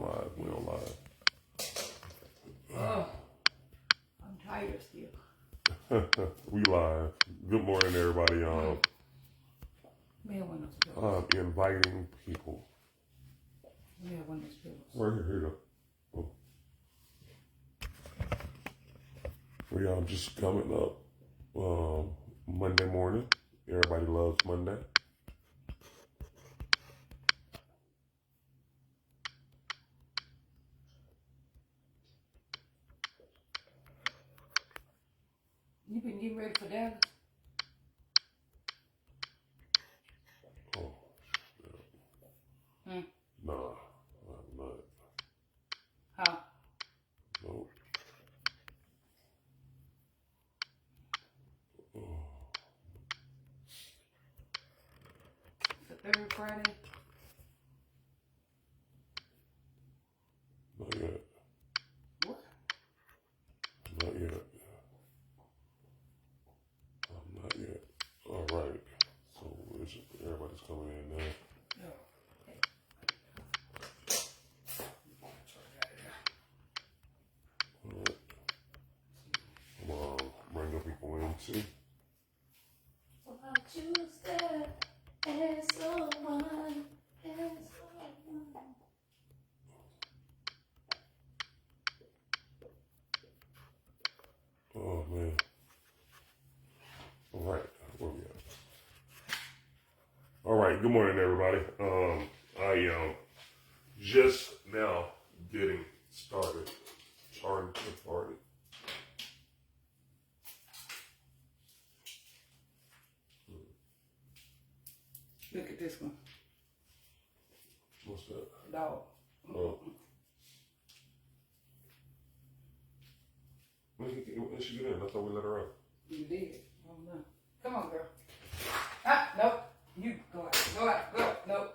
live. We on live. Oh, I'm tired still. We live. Good morning, everybody. Inviting people. Right here, here you go. We are just coming up Monday morning. Everybody loves Monday. You been getting ready for Dallas? Oh, yeah. Nah, I'm not. Huh? Nope. It's the third Friday? Not yet. What? Not yet. Not yet. All right. So everybody's coming in now. All right. Come on, bring the people in too. Won't you step as someone, Oh man. All right. Where we at? All right. Good morning, everybody. I am just now getting started. Starting to party. Look at this one. What's that? Dog. Oh. When she get in? I thought we let her out. You did. Oh no. Come on, girl. Ah, nope. You go out. Go out. Go. Nope.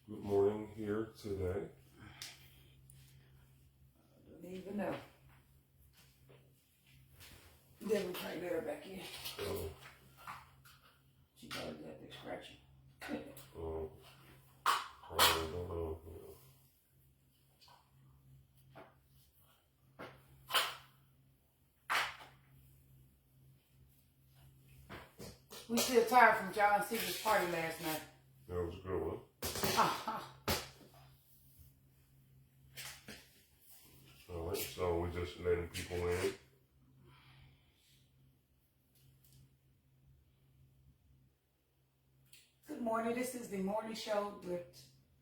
Good morning here today. Don't even know. Then we try to let her back in. Oh. She probably got the scratching. Oh. I don't know. We still tired from John C's party last night. That was a good one. All right, so we're just letting people in. Good morning. This is the morning show with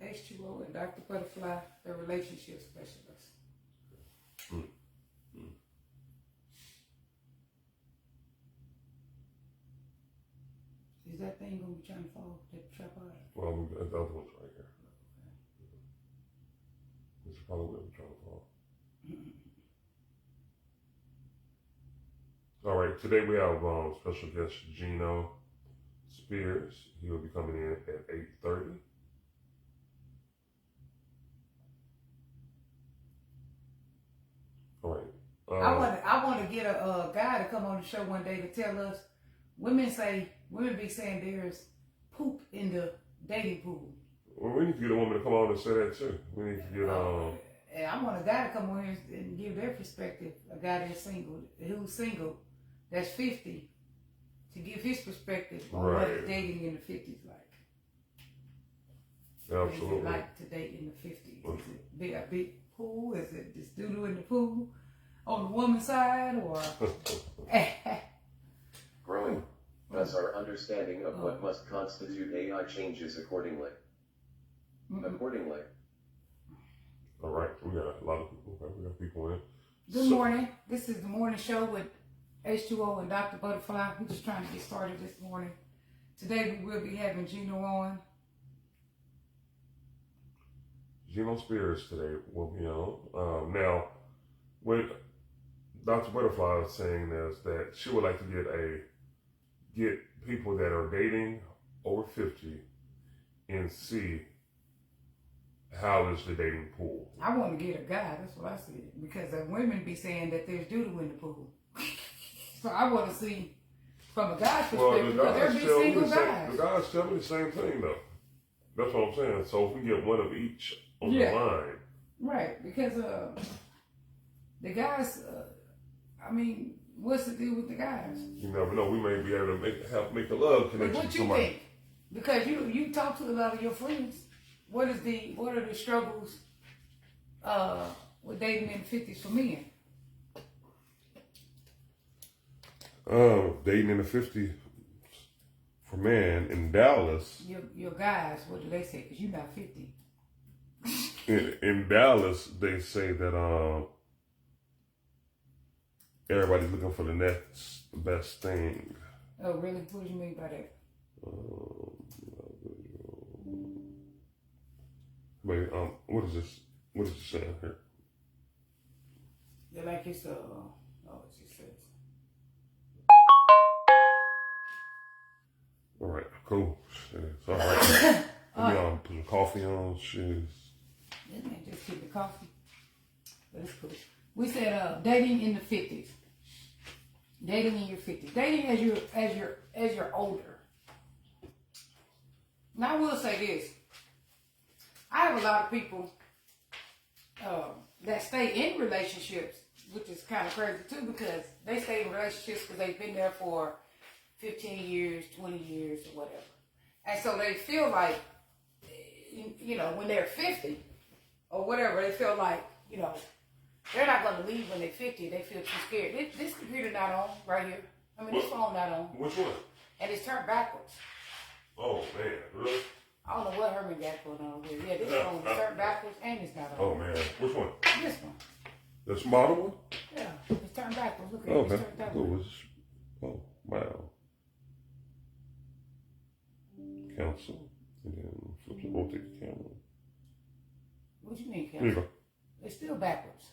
H2O and Dr. Butterfly, the relationship specialist. Is that thing going to be trying to fall? That trap out? Well, the other one's right here. It's probably where we're trying to fall. All right, today we have special guest Geno Spears. He will be coming in at 8:30. All right. I want to get a guy to come on the show one day to tell us. Women be saying there's poop in the dating pool. Well, we need to get a woman to come on and say that too. We need to get And I want a guy to come on here and give their perspective. A guy who's single, that's 50, to give his perspective on what dating in the 50s like. Absolutely. What is it like to date in the 50s? Is it a big pool? Is it just doo-doo in the pool on the woman's side, or? Growing. Thus our understanding of what must constitute AI changes accordingly. All right, we got a lot of people. Okay, we got people in. Good morning. This is the morning show with H2O and Dr. Butterfly. We're just trying to get started this morning. Today we will be having Geno on. Geno Spears today will be on. Now, what Dr. Butterfly is saying is that she would like to get people that are dating over 50 and see how is the dating pool. I want to get a guy. That's what I said, because the women be saying that there's doo-doo in the pool. So I want to see from a guy's perspective, because there be single guys. The guys tell me the same thing though. That's what I'm saying. So if we get one of each on the line. Right, because the guys, I mean, what's the deal with the guys? You never know. We may be able to help make a love connection. But what you think? Because you talk to a lot of your friends. What are the struggles with dating in the 50s for men? Dating in the 50s for men in Dallas. Your guys, what do they say? Because you're not 50. In Dallas, they say that everybody's looking for the next best thing. Oh, really? What do you mean by that? Wait, what is this? What is it saying here? They're like it's oh, it just says. All right, cool. It's all right. Let me put some coffee on. Shoes. This man just hit the coffee, but it's cool. We said dating in the 50s. Dating in your 50s. Dating as you're older. Now I will say this. I have a lot of people that stay in relationships, which is kind of crazy too, because they stay in relationships because they've been there for 15 years, 20 years, or whatever. And so they feel like, you know, when they're 50 or whatever, they feel like, you know, they're not going to leave when they're 50. They feel too scared. This computer not on right here. I mean, this phone not on. Which one? And it's turned backwards. Oh, man. Really? I don't know what Herman got going on here. Yeah, this phone is turned backwards and it's not on. Oh, man. Which one? This one. The smaller one? Yeah, it's turned backwards. Look at it. Okay. It's turned backwards. Oh, wow. Cancel. And then flip the rotate the camera. What do you mean, There you Kevin? go. It's still backwards.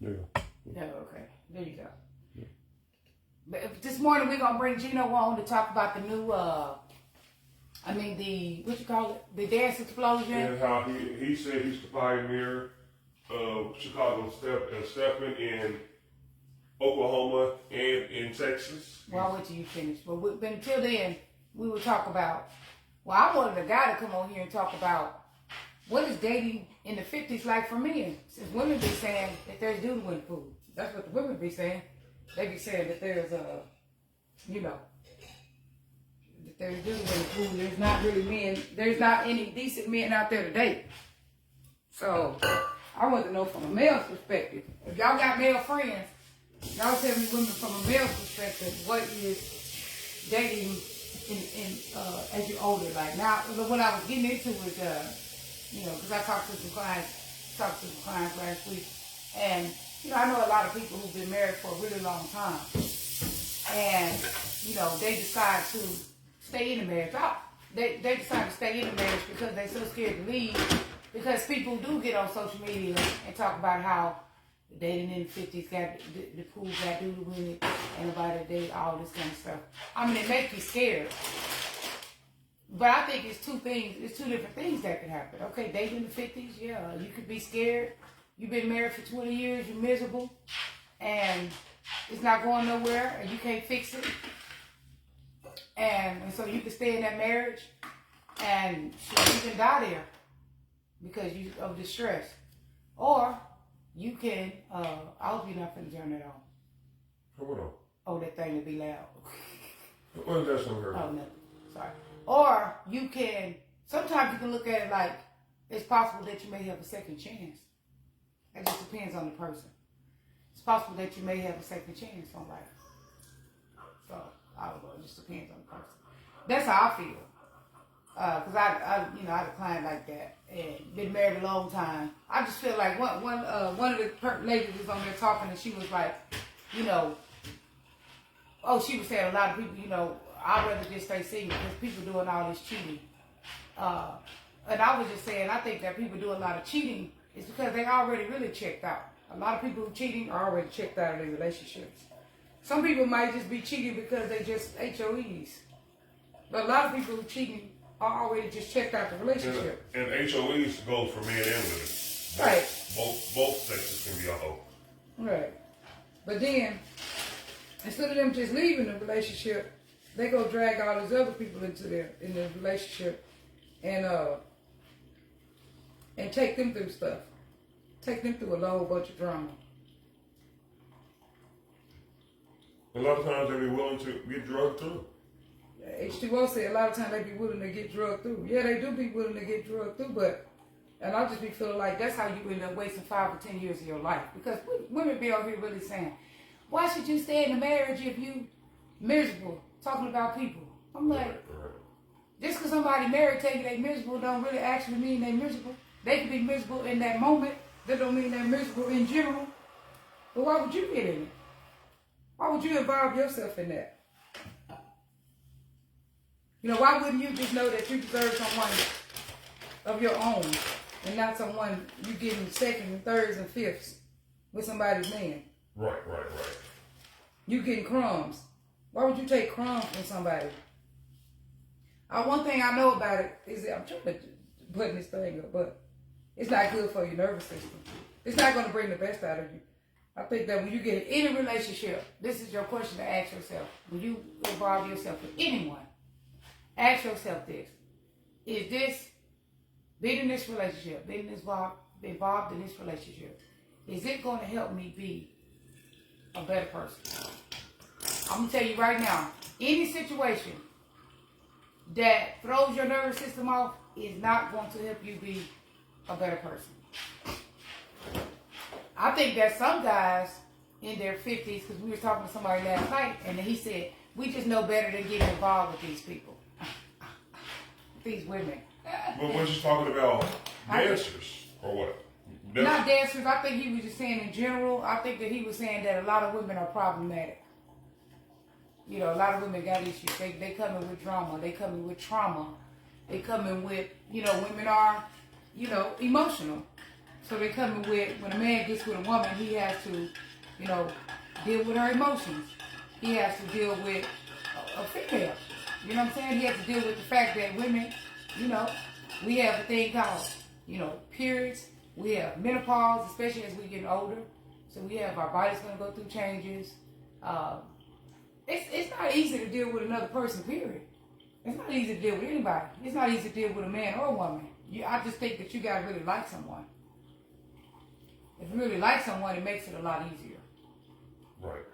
There you go. Yeah, okay. There you go. Yeah. But this morning we're gonna bring Geno on to talk about the new what you call it? The dance explosion. And how he said he's the pioneer of Chicago Steppin in Oklahoma and in Texas. Well, I'll wait till you finish. But until then, we will talk about. Well, I wanted a guy to come on here and talk about what is dating in the 50s like for men. Since women be saying that there's doo-doo in the pool. That's what the women be saying. They be saying that there's that there's doo-doo in the pool. There's not really men. There's not any decent men out there to date. So I want to know from a male's perspective. If y'all got male friends, y'all tell me women from a male perspective, what is dating as you're older? Like now, what I was getting into was, because I talked to some clients last week, and I know a lot of people who've been married for a really long time, and they decide to stay in the marriage. They decide to stay in the marriage because they're so scared to leave. Because people do get on social media and talk about how dating in the 50s got the pool got doo-doo in it, and about it, date, all this kind of stuff. I mean, it makes you scared. But I think it's two different things that could happen. Okay, dating in the 50s, yeah, you could be scared. You've been married for 20 years, you're miserable, and it's not going nowhere, and you can't fix it. And so you can stay in that marriage, and you can die there because of distress. Or you can, I hope you're not going to turn that on. Hold on. Oh, that thing will be loud. What is that something? Oh, no. Sorry. Or you can, sometimes you can look at it like it's possible that you may have a second chance. It just depends on the person. It's possible that you may have a second chance on life. So, I don't know. It just depends on the person. That's how I feel. Because I had a client like that and been married a long time. I just feel like one of the ladies was on there talking, and she was like, she was saying a lot of people, I'd rather just stay single because people doing all this cheating. And I was just saying, I think that people do a lot of cheating is because they already really checked out. A lot of people who cheating are already checked out of their relationships. Some people might just be cheating because they just HOEs. But a lot of people who cheating are already just checked out the relationship. And HOEs go for men and women. Right. Both sexes can be a hoe. Right. But then, instead of them just leaving the relationship, they go drag all these other people into their relationship and take them through stuff. Take them through a whole bunch of drama. A lot of times they be willing to get drugged through. H2O said a lot of times they be willing to get drugged through. Yeah, they do be willing to get drugged through, and I just be feeling like that's how you end up wasting 5 or 10 years of your life. Because women be out here really saying, why should you stay in a marriage if you miserable? Talking about people. I'm like, just because somebody married tell you they miserable don't really actually mean they miserable. They can be miserable in that moment. That don't mean they're miserable in general. But why would you get in it? Why would you involve yourself in that? You know, why wouldn't you just know that you deserve someone of your own and not someone you getting second and thirds and fifths with somebody's man? Right. You getting crumbs. Why would you take crumbs from somebody? One thing I know about it is that I'm trying to button this thing up, but it's not good for your nervous system. It's not going to bring the best out of you. I think that when you get in any relationship, this is your question to ask yourself. When you involve yourself with anyone, ask yourself this. Is this, being in this relationship, being involved in this relationship, is it going to help me be a better person? I'm going to tell you right now, any situation that throws your nervous system off is not going to help you be a better person. I think that some guys in their 50s, because we were talking to somebody last night, and he said, we just know better than getting involved with these people. These women. But was you talking about dancers or what? Not dancers. I think he was just saying in general, I think that he was saying that a lot of women are problematic. You know, a lot of women got issues. They come in with drama. They come in with trauma. They come in with, you know, women are, you know, emotional. So they come in with, when a man gets with a woman, he has to, you know, deal with her emotions. He has to deal with a female. You know what I'm saying? He has to deal with the fact that women, you know, we have a thing called, you know, periods. We have menopause, especially as we get older. So we have, our body's going to go through changes. It's not easy to deal with another person, period. It's not easy to deal with anybody. It's not easy to deal with a man or a woman. I just think that you got to really like someone. If you really like someone, it makes it a lot easier. Right.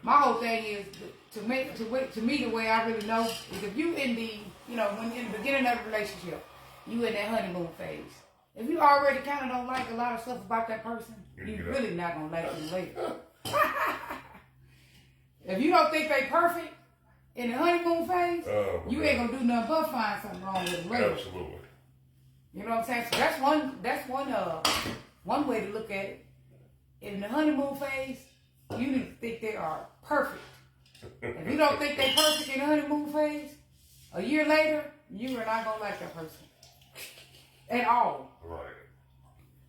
My whole thing is to me the way I really know is if you in the, you know, when in the beginning of a relationship, you in that honeymoon phase. If you already kind of don't like a lot of stuff about that person, you really not gonna like them later. If you don't think they perfect in the honeymoon phase, you ain't gonna do nothing but find something wrong with them later. Absolutely. You know what I'm saying? So that's one way to look at it. In the honeymoon phase, you need to think they are perfect. If you don't think they're perfect in the honeymoon phase, a year later, you are not going to like that person. At all. Right.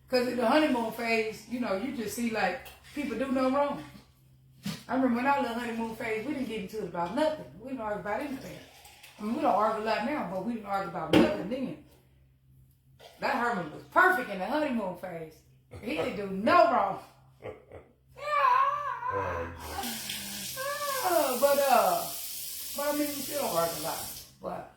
Because in the honeymoon phase, you know, you just see like people do no wrong. I remember when I was in the honeymoon phase, we didn't get into it about nothing. We didn't argue about anything. I mean, we don't argue a lot now, but we didn't argue about nothing then. That Herman was perfect in the honeymoon phase. He didn't do no wrong. But I mean, we still don't argue a lot. But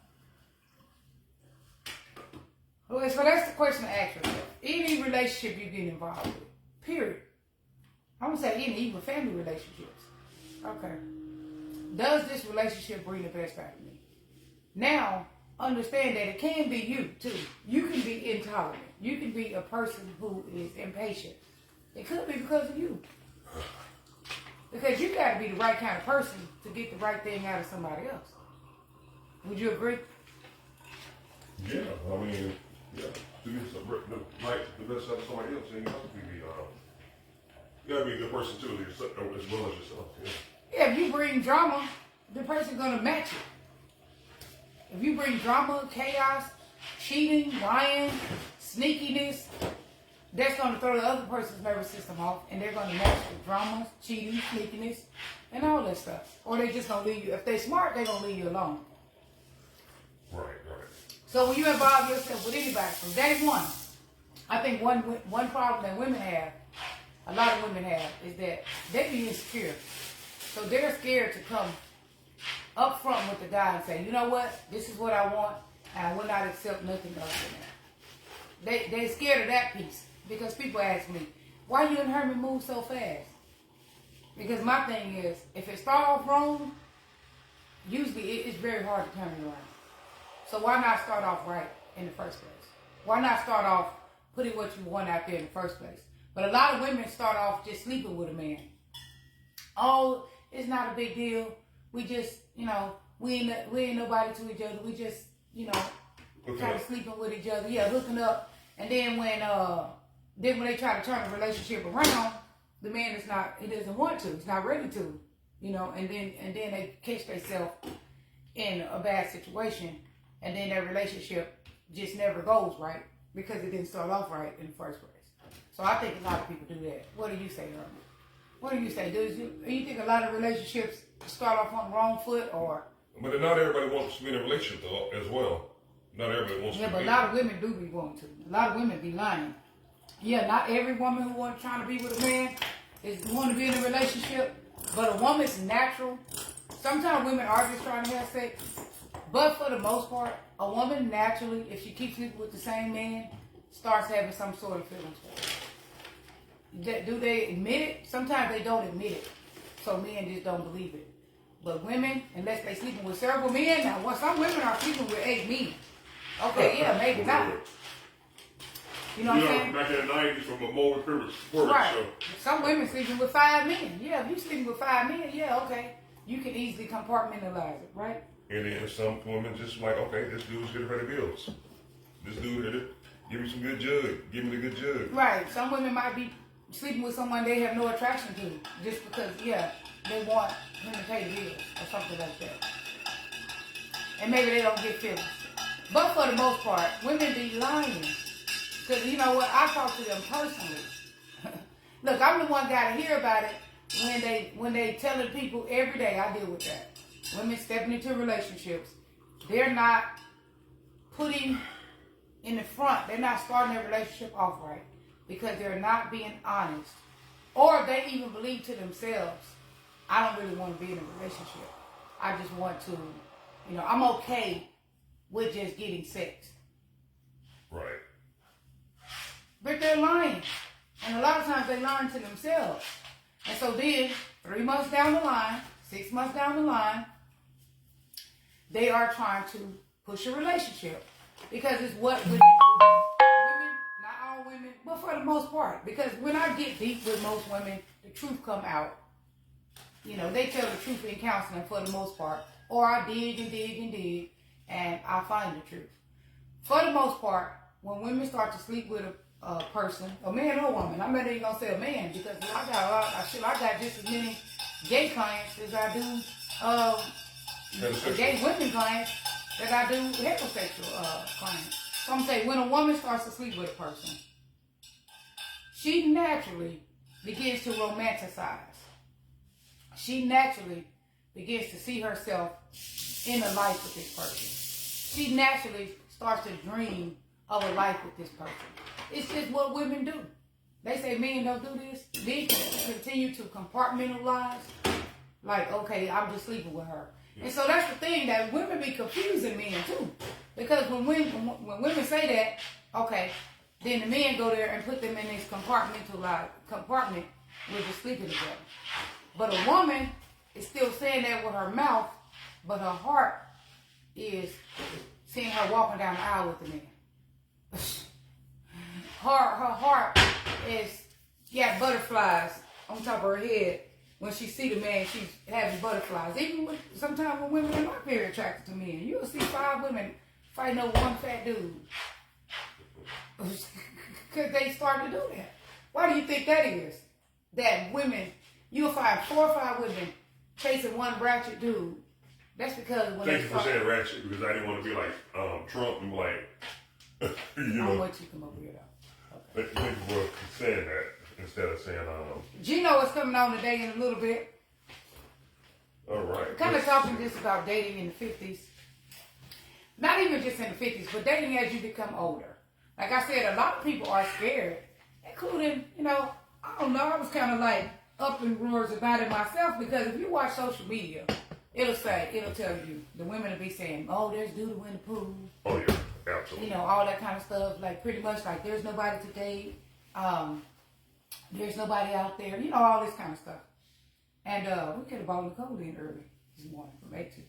so that's the question to ask yourself. Any relationship you get involved with, period. I'm gonna say any, even family relationships. Okay. Does this relationship bring the best out of me? Now, understand that it can be you too. You can be intolerant. You can be a person who is impatient. It could be because of you. Because you got to be the right kind of person to get the right thing out of somebody else. Would you agree? Yeah, I mean, yeah. To get the best out of somebody else, then you have to be, you got to be a good person too, as well as yourself. Yeah, if you bring drama, the person's going to match it. If you bring drama, chaos, cheating, lying, sneakiness, that's going to throw the other person's nervous system off, and they're going to match the drama, cheating, sneakiness, and all that stuff. Or they just going to leave you. If they're smart, they're going to leave you alone. Right. So when you involve yourself with anybody from day one, I think one problem that women have, a lot of women have, is that they be insecure. So they're scared to come up front with the guy and say, you know what, this is what I want, and I will not accept nothing else than that. They scared of that piece because people ask me, why you and Herman move so fast? Because my thing is, if it start off wrong, usually it's very hard to turn it around. So why not start off right in the first place? Why not start off putting what you want out there in the first place? But a lot of women start off just sleeping with a man. Oh, it's not a big deal. We just, we ain't nobody to each other. We just, kind of sleeping with each other. Yeah, hooking up. And then when they try to turn the relationship around, the man he doesn't want to. He's not ready to, and then they catch themselves in a bad situation. And then their relationship just never goes right because it didn't start off right in the first place. So I think a lot of people do that. What do you say, Herman? What do you say? Do you think a lot of relationships start off on the wrong foot, or? But not everybody wants to be in a relationship though, as well. Not everybody wants to. Yeah, but a lot of women do be wanting to. A lot of women be lying. Yeah, not every woman who wants trying to be with a man is want to be in a relationship. But a woman's natural. Sometimes women are just trying to have sex. But for the most part, a woman naturally, if she keeps sleeping with the same man, starts having some sort of feelings for it. Do they admit it? Sometimes they don't admit it. So men just don't believe it. But women, unless they sleeping with several men, now some women are sleeping with 8 men. Okay, yeah, maybe not. You know what I'm saying? Back in the 90s from a more privileged sport. Right. So. Some women sleeping with 5 men. Yeah, if you sleeping with 5 men, yeah, okay. You can easily compartmentalize it, right? And then some women just like, okay, this dude's gonna pay the bills. This dude, give me some good jug. Give me the good jug. Right. Some women might be sleeping with someone they have no attraction to just because, they want him to pay the bills or something like that. And maybe they don't get feelings. But for the most part, women be lying. Because you know what? I talk to them personally. Look, I'm the one got to hear about it when they telling people every day. I deal with that. Women stepping into relationships, they're not putting in the front. They're not starting their relationship off right because they're not being honest, or they even believe to themselves, I don't really want to be in a relationship. I just want to, I'm okay with just getting sex. Right. But they're lying. And a lot of times they lying to themselves. And so then, 3 months down the line, 6 months down the line, they are trying to push a relationship. Because it's what women do. Women, not all women, but for the most part. Because when I get deep with most women, the truth come out. They tell the truth in counseling for the most part. Or I dig and dig and dig, and I find the truth. For the most part, when women start to sleep with a person, a man or woman, I'm not even gonna say a man because I got just as many gay clients as I do gay women clients that I do heterosexual clients. So I'm saying when a woman starts to sleep with a person, she naturally begins to romanticize. She naturally begins to see herself in a life with this person. She naturally starts to dream of a life with this person. It's just what women do. They say men don't do this. They continue to compartmentalize. Like, okay, I'm just sleeping with her. And so that's the thing that women be confusing men too. Because when women say that, okay, then the men go there and put them in this compartment where they're sleeping together. But a woman is still saying that with her mouth, but her heart is seeing her walking down the aisle with the man. Her heart is butterflies on top of her head. When she see the man, she's having butterflies. Even sometimes when women are not very attracted to men, you'll see 5 women fighting over one fat dude. Because they start to do that. Why do you think that is? That women, you'll find 4 or 5 women chasing one ratchet dude. That's because when Thank you for saying ratchet, because I didn't want to be like Trump and like, I'll let you come over here though. Okay. Thank you for saying that instead of saying Geno is coming on today in a little bit. All right. Kind of talking just about dating in the 50s. Not even just in the 50s, but dating as you become older. Like I said, a lot of people are scared, including, I don't know, I was kind of like up in roars about it myself because if you watch social media, it'll tell you, the women will be saying, oh, there's doo-doo in the pool. Oh yeah, absolutely. You know, all that kind of stuff. Like pretty much like there's nobody to date. There's nobody out there. You know, all this kind of stuff. And we could have bought Nicole in early this morning from 8 to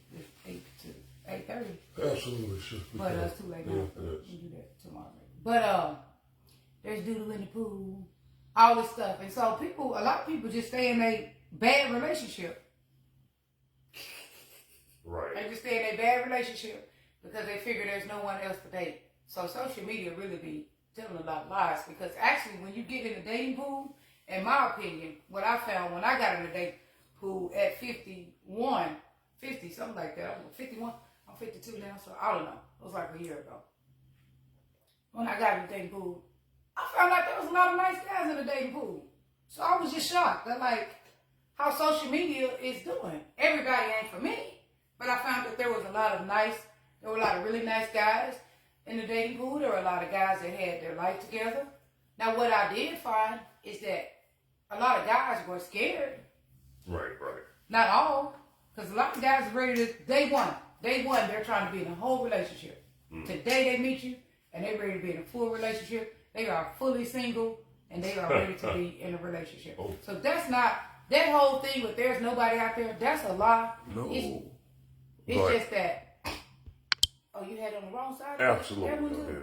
8:30. Absolutely, sure. But it's too late now. Yeah, We'll do that tomorrow. But there's doo-doo in the pool. All this stuff. And so a lot of people just stay in a bad relationship. Right. They just stay in a bad relationship because they figure there's no one else to date. So social media really be telling a lot of lies, because actually when you get in the dating pool, in my opinion, what I found when I got in the dating pool at 51, 50, something like that. I'm 51, I'm 52 now, so I don't know. It was like a year ago. When I got in the dating pool, I found like there was a lot of nice guys in the dating pool. So I was just shocked at like how social media is doing. Everybody ain't for me, but I found that there were a lot of really nice guys in the dating pool. There were a lot of guys that had their life together. Now what I did find is that a lot of guys were scared. Right. Not all, because a lot of guys are ready to, day one, they're trying to be in a whole relationship. Today they meet you, and they're ready to be in a full relationship. They are fully single, and they are ready to be in a relationship. Oh. So that's not, that whole thing with there's nobody out there, that's a lie. No. It's just that, oh, you had it on the wrong side? Absolutely. That one too? Yeah.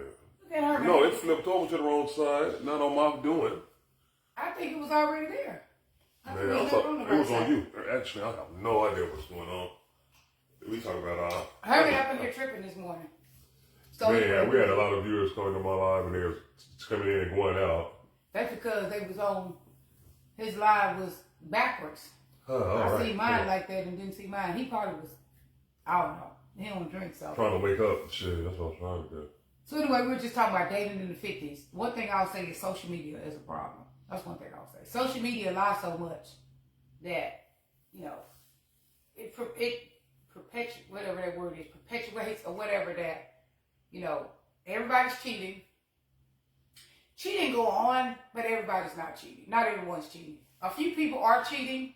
Look at her. No, it flipped over to the wrong side. Not on my doing. I think it was already there. Man, I thought it was on you. Actually, I have no idea what's going on. We talking about Hurry up and here tripping this morning. So man, we had a lot of viewers coming to my live, and they was coming in and going out. That's because they was on, his live was backwards. I see mine like that and didn't see mine. He probably was, I don't know. He don't drink, so. Trying to wake up. Shit, that's what I'm trying to do. So anyway, we were just talking about dating in the 50s. One thing I'll say is social media is a problem. That's one thing I'll say. Social media lies so much that, you know, it perpetuates, whatever that word is, perpetuates or whatever that, you know, everybody's cheating. Cheating go on, but everybody's not cheating. Not everyone's cheating. A few people are cheating,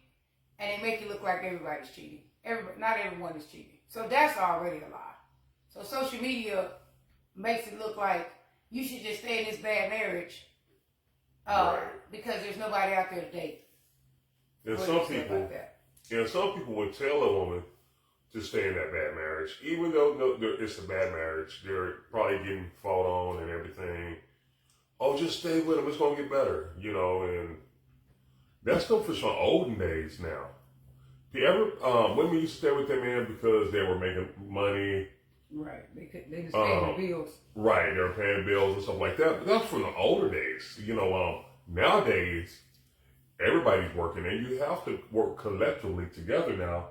and they make it look like everybody's cheating. Not everyone is cheating. So that's already a lie. So social media makes it look like you should just stay in this bad marriage because there's nobody out there to date. And some people would tell a woman to stay in that bad marriage, even though it's a bad marriage. They're probably getting fought on and everything. Oh, just stay with him. It's gonna get better, you know. And that's stuff from olden days now. Women used to stay with their man because they were making money. Right. They just paying the bills. Right. They were paying bills and stuff like that. But that's from the older days. You know, nowadays, everybody's working and you have to work collectively together now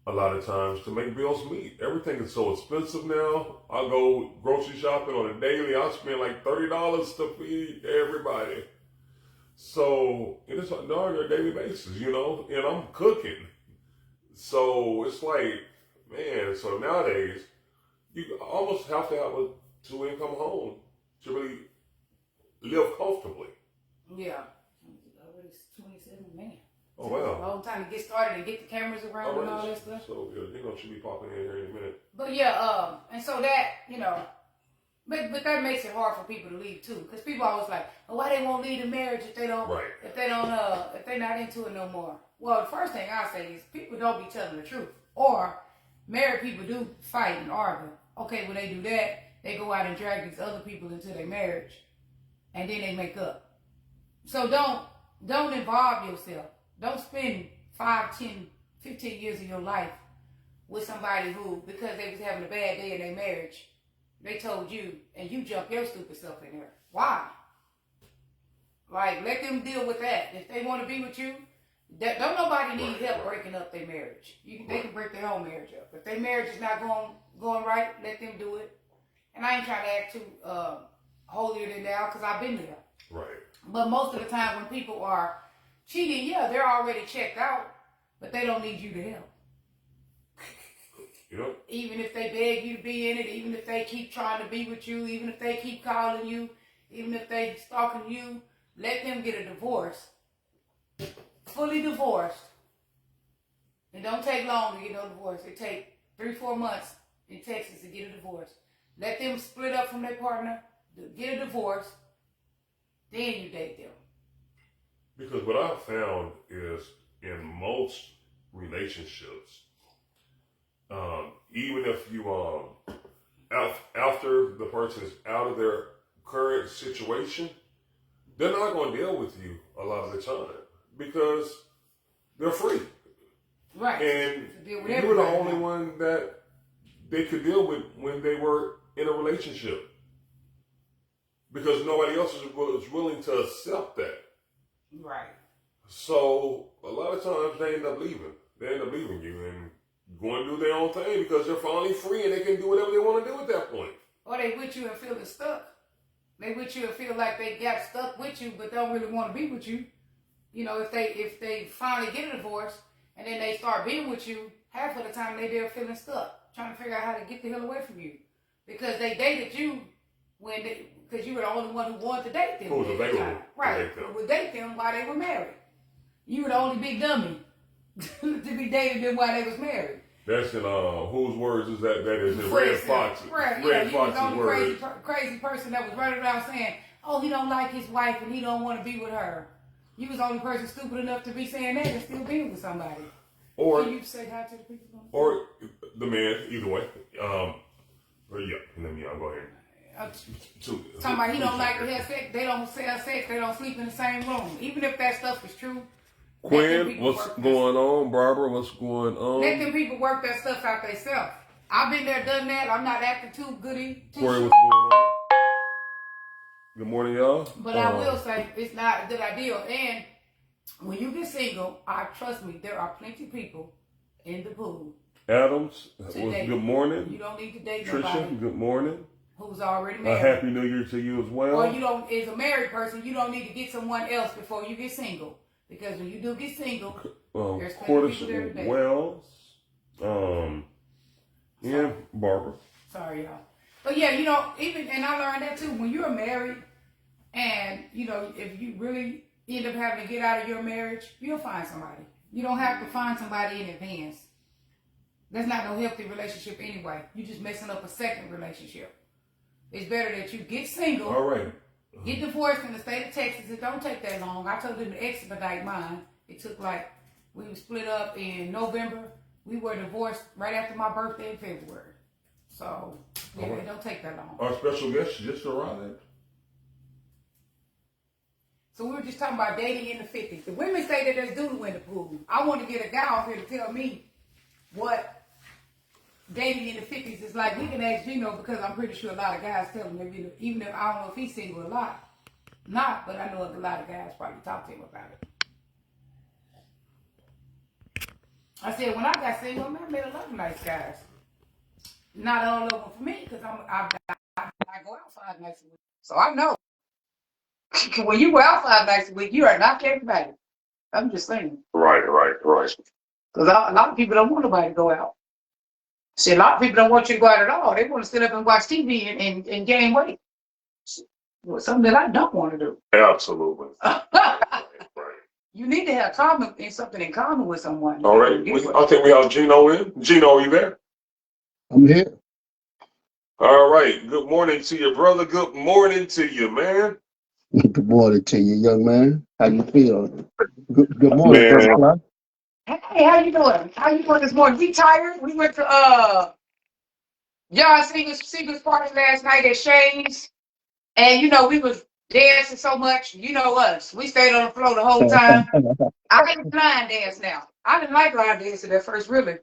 a lot of times to make bills meet. Everything is so expensive now. I go grocery shopping on a daily. I spend like $30 to feed everybody. So it's on a daily basis, you know, and I'm cooking. So it's like, man, so nowadays, you almost have to have a two-income home to really live comfortably. Yeah. Already 27, man. Oh, wow. A long time to get started and get the cameras around and all that stuff. So, you know, she'll be popping in here in a minute. But yeah, and so that, you know, but that makes it hard for people to leave too. Because people always like, oh, why they won't leave the marriage if they don't, if they're not into it no more. Well, the first thing I say is people don't be telling the truth. Or married people do fight and argue. Okay, when they do that, they go out and drag these other people into their marriage. And then they make up. So don't involve yourself. Don't spend 5, 10, 15 years of your life with somebody who, because they was having a bad day in their marriage, they told you, and you jumped your stupid self in there. Why? Like, let them deal with that. If they want to be with you, don't nobody need help breaking up their marriage. They can break their own marriage up. If their marriage is not going right, let them do it. And I ain't trying to act too holier than thou, because I've been there. Right. But most of the time when people are cheating, yeah, they're already checked out, but they don't need you to help. Yep. Even if they beg you to be in it, even if they keep trying to be with you, even if they keep calling you, even if they stalking you, let them get a divorce. Fully divorced. It don't take long to get no divorce. It take 3-4 months in Texas to get a divorce. Let them split up from their partner, get a divorce, then you date them. Because what I've found is in most relationships, even if you after the person is out of their current situation, they're not going to deal with you a lot of the time because they're free. Right. And you were the only one that they could deal with when they were in a relationship. Because nobody else was willing to accept that. Right. So a lot of times they end up leaving. They end up leaving you and going to do their own thing because they're finally free and they can do whatever they want to do at that point. Or they with you and feeling stuck. They with you and feel like they got stuck with you but don't really want to be with you. You know, if they finally get a divorce and then they start being with you, half of the time they're feeling stuck, trying to figure out how to get the hell away from you. Because they dated you because you were the only one who wanted to date them. Who was available right. to date them. Would date them while they were married. You were the only big dummy to be dating them while they was married. That's in whose words is that? That is in Fred Red Fox. Right, Red yeah, Fox's he was the words. only crazy person that was running around saying, "Oh, he don't like his wife and he don't want to be with her." You was the only person stupid enough to be saying that and still being with somebody. Or you say hi to the people. Or the man, either way. But yeah, let me go ahead. Talking about he don't like to have sex. They don't have sex. They don't sleep in the same room. Even if that stuff is true. Quinn, what's going on? Barbara, what's going on? Let them people work that stuff out themselves. I've been there, done that. I'm not acting too goody. Corey, what's going on? Good morning, y'all. But I will say it's not a good idea. And when you get single, trust me, there are plenty of people in the pool. Adams, good morning. You don't need to date Trisha, nobody. Good morning. Who's already married. A happy New Year to you as well. Or you don't, as a married person, you don't need to get someone else before you get single. Because when you do get single, there's plenty of people there to date. Wells, yeah, Barbara. Sorry, y'all. But yeah, you know, and I learned that too. When you're married, and you know, if you really end up having to get out of your marriage, you'll find somebody. You don't have to find somebody in advance. That's not no healthy relationship anyway. You're just messing up a second relationship. It's better that you get single. All right. Get divorced in the state of Texas. It don't take that long. I told them to expedite mine. It took we were split up in November. We were divorced right after my birthday in February. So, yeah, It don't take that long. Our special guest just arrived. So we were just talking about dating in the 50s. The women say that there's doodle in the pool. I want to get a guy out here to tell me what dating in the 50s is like. We can ask Geno because I'm pretty sure a lot of guys tell him, even if I don't know if he's single a lot. Not, but I know a lot of guys probably talk to him about it. I said, when I got single, I met a lot of nice guys. Not all of them for me because I go out 5 nights a week. So I know. When you go out 5 nights a week, you are not everybody. I'm just saying. Right. Because a lot of people don't want nobody to go out. See, a lot of people don't want you to go out at all. They want to sit up and watch TV and gain weight. Well, something that I don't want to do. Absolutely. Right. You need to have something in common with someone. All right. I think we have Geno in. Geno, are you there? I'm here. All right. Good morning to you, brother. Good morning to you, man. Good morning to you, young man. How you feeling? Good morning, first class. Hey, how you doing? How you doing this morning? We tired? We went to John Singer's party last night at Shane's. And you know, we was dancing so much. You know us. We stayed on the floor the whole time. I didn't line dance now. I didn't like line dancing at first, really.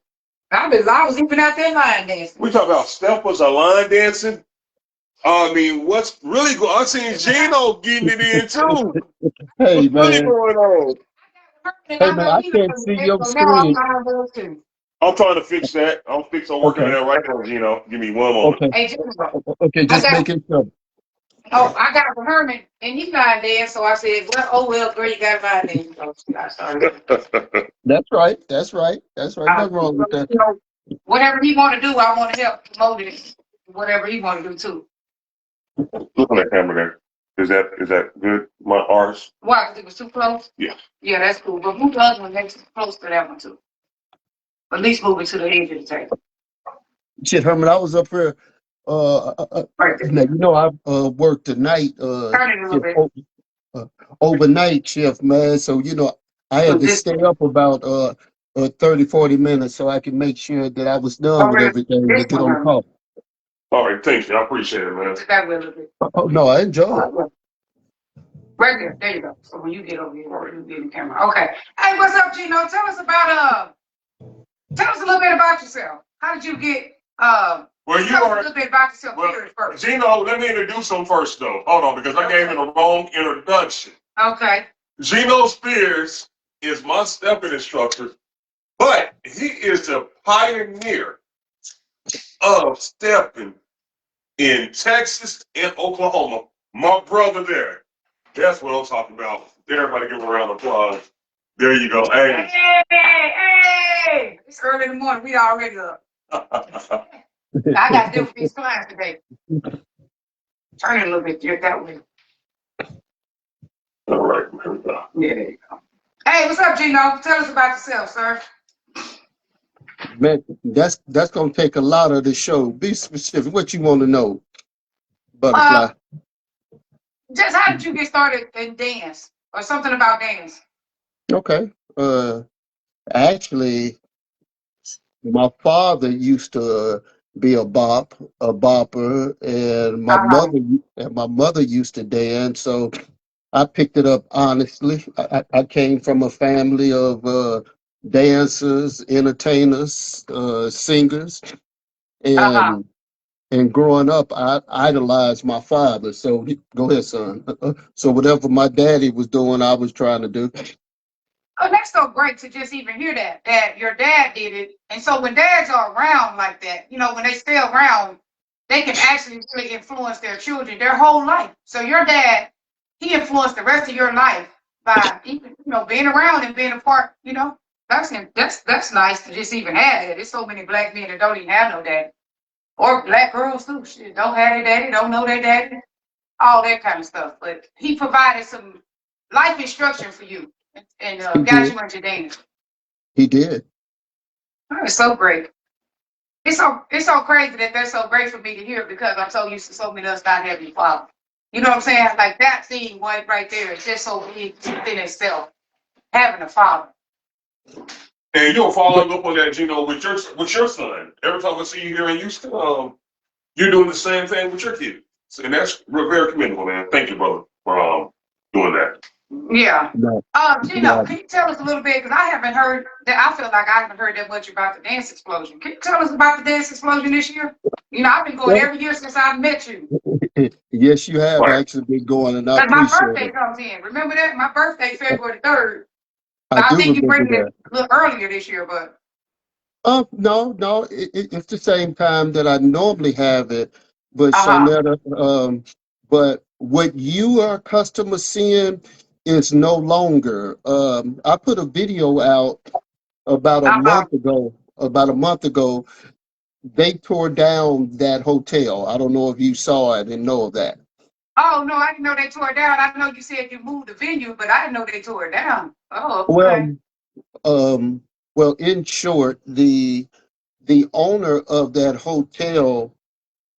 I was even out there line dancing. We talk about steppers or line dancing. I mean, what's really going on? I seen Geno getting it in too. Hey, what's really going on? Hey, man, I can't see your screen. I'm trying to fix that. I'm working on that right now, Geno. Give me one moment. Okay, okay, just making sure. Oh, I got with Herman, and he's line dance, so I said, well, girl, you got line dance. That's right. Nothing wrong with that. You know, whatever he want to do, I want to help promote it. Whatever he want to do, too. Look at that camera there. Is that good? My ours? Why? Because it was too close? Yeah. Yeah, that's cool. But who does one next close to that one, too? At least move it to the edge of the table. Shit, Herman, I was up here. Right there. Now, you know, I worked tonight, Turn it a little shift, bit. overnight shift, man. So, you know, I So had to this, stay up about 30, 40 minutes so I could make sure that I was done with over everything to this get one, on the Herman. call. All right, thank you. I appreciate it, man. That way a little bit. Oh, no, I enjoy it. Right there. There you go. So when you get over here, you get in the camera. Okay. Hey, what's up, Geno? Tell us a little bit about yourself. How did you get Well, you tell us a are. little bit about yourself Well, period first. Geno, let me introduce him first, though. Hold on, because I gave him the wrong introduction. Okay. Geno Spears is my stepping instructor, but he is the pioneer of stepping in Texas and Oklahoma. My brother there. That's what I'm talking about. Everybody give him a round of applause. There you go. Hey. Hey! It's early in the morning. We already up. I got to deal with these clients today. Turn it a little bit that way. All right, here we go. Yeah, there you go. Hey, what's up, Geno? Tell us about yourself, sir. Man, that's gonna take a lot of the show. Be specific. What you want to know, Butterfly? Just how did you get started in dance or something about dance? Okay. Actually, my father used to be a bopper, and my mother used to dance. So I picked it up honestly. I came from a family of dancers, entertainers, singers, Uh-huh. and growing up, I idolized my father. So go ahead, son. So whatever my daddy was doing, I was trying to do. Oh, that's so great to just even hear that your dad did it. And so when dads are around like that, you know, when they stay around, they can actually really influence their children their whole life. So your dad, he influenced the rest of your life by even, you know, being around and being a part, you know. That's nice to just even have it. There's so many black men that don't even have no daddy. Or black girls too. Shit, don't have their daddy, don't know their daddy, all that kind of stuff. But he provided some life instruction for you and He got did. you into dance. He did. It's so great. It's so crazy that that's so great for me to hear because I'm so used to so many of us not having father. You know what I'm saying? Like that thing right there is just so big within itself, having a father. And you'll follow up on that, Geno, with your son. Every time I see you here in Houston, you're doing the same thing with your kids. And that's very commendable, man. Thank you, brother, for doing that. Yeah. No, Geno, no. can you tell us a little bit? Because I haven't heard that. I feel like I haven't heard that much about the dance explosion. Can you tell us about the dance explosion this year? You know, I've been going every year since I met you. Yes, you have Right. actually been going, and I Because my appreciate birthday it. comes in. Remember that? My birthday, February 3rd. I I do think you remember bring it that. a little earlier this year, but No, it's the same time that I normally have it, but uh-huh. Shanetta, but what you are accustomed to seeing is no longer. I put a video out about a Uh-huh. month ago. About a month ago, they tore down that hotel. I don't know if you saw it and know of that. Oh no, I didn't know they tore it down. I know you said you moved the venue, but I didn't know they tore it down. Oh, okay. Well, um, well, in short, the owner of that hotel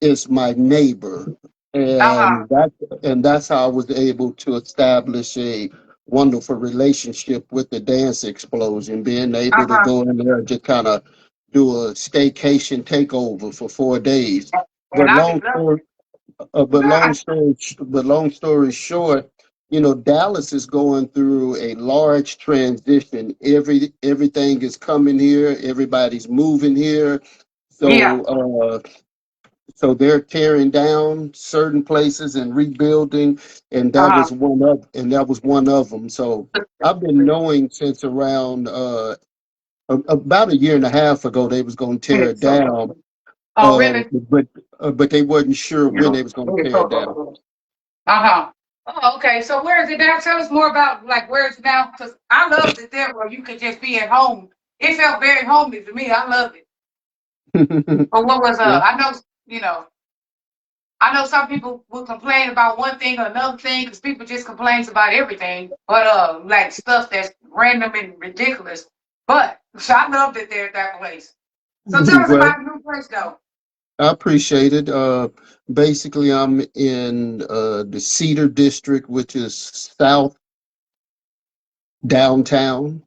is my neighbor, Uh-huh. and that's how I was able to establish a wonderful relationship with the Dance Explosion, being able to Uh-huh. go in there and just kind of do a staycation takeover for 4 days. And But I've been loving it. but long story short, you know, Dallas is going through a large transition. Everything is coming here. Everybody's moving here. Yeah. So they're tearing down certain places and rebuilding, and Uh-huh. that was one of them. So I've been knowing since around about a year and a half ago they was going to tear it down, Oh, really? but they wasn't sure when they was going to tear it down. Uh-huh. Oh, okay. So where is it now? Tell us more about like where it's now. Because I loved it there where you could just be at home. It felt very homely to me. I loved it. But what was Yeah. I know, you know, I know some people will complain about one thing or another thing because people just complains about everything. But like stuff that's random and ridiculous. But so I loved it there at that place. So tell us Well, about the new place though. I appreciate it. Basically, I'm in the Cedar District, which is south downtown,